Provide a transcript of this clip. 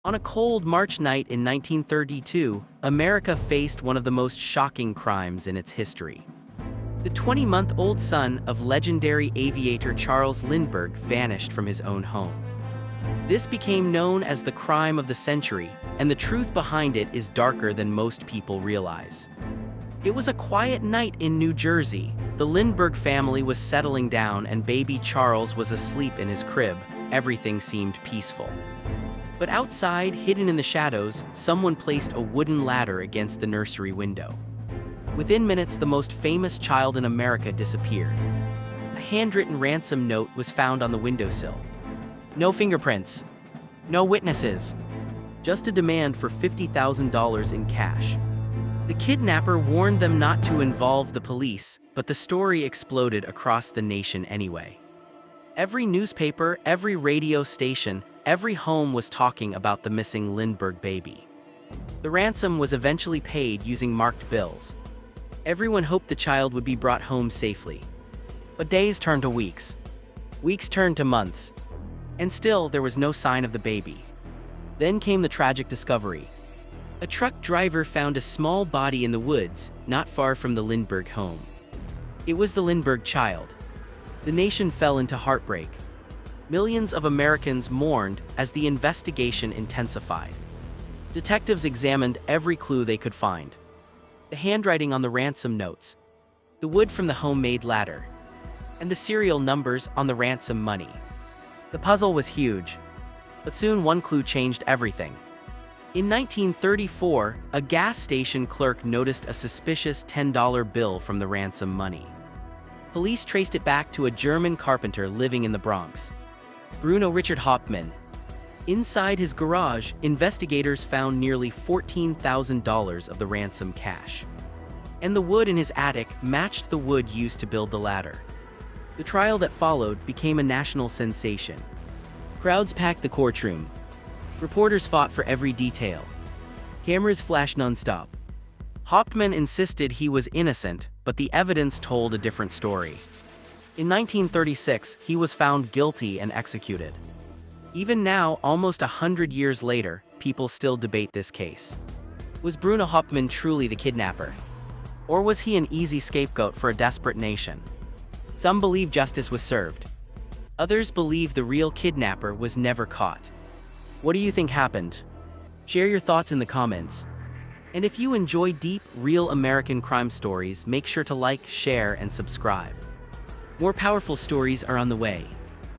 On a cold March night in 1932, America faced one of the most shocking crimes in its history. The 20-month-old son of legendary aviator Charles Lindbergh vanished from his own home. This became known as the crime of the century, and the truth behind it is darker than most people realize. It was a quiet night in New Jersey. The Lindbergh family was settling down and baby Charles was asleep in his crib. Everything seemed peaceful. But outside, hidden in the shadows, someone placed a wooden ladder against the nursery window. Within minutes, the most famous child in America disappeared. A handwritten ransom note was found on the windowsill. No fingerprints. No witnesses. Just a demand for $50,000 in cash. The kidnapper warned them not to involve the police, but the story exploded across the nation anyway. Every newspaper, every radio station, every home was talking about the missing Lindbergh baby. The ransom was eventually paid using marked bills. Everyone hoped the child would be brought home safely. But days turned to weeks. Weeks turned to months. And still, there was no sign of the baby. Then came the tragic discovery. A truck driver found a small body in the woods, not far from the Lindbergh home. It was the Lindbergh child. The nation fell into heartbreak. Millions of Americans mourned as the investigation intensified. Detectives examined every clue they could find. The handwriting on the ransom notes, the wood from the homemade ladder, and the serial numbers on the ransom money. The puzzle was huge, but soon one clue changed everything. In 1934, a gas station clerk noticed a suspicious $10 bill from the ransom money. Police traced it back to a German carpenter living in the Bronx, Bruno Richard Hauptmann. Inside his garage, investigators found nearly $14,000 of the ransom cash. And the wood in his attic matched the wood used to build the ladder. The trial that followed became a national sensation. Crowds packed the courtroom. Reporters fought for every detail. Cameras flashed nonstop. Hauptmann insisted he was innocent, but the evidence told a different story. In 1936, he was found guilty and executed. Even now, almost 100 years later, people still debate this case. Was Bruno Hauptmann truly the kidnapper? Or was he an easy scapegoat for a desperate nation? Some believe justice was served. Others believe the real kidnapper was never caught. What do you think happened? Share your thoughts in the comments. And if you enjoy deep, real American crime stories, make sure to like, share, and subscribe. More powerful stories are on the way.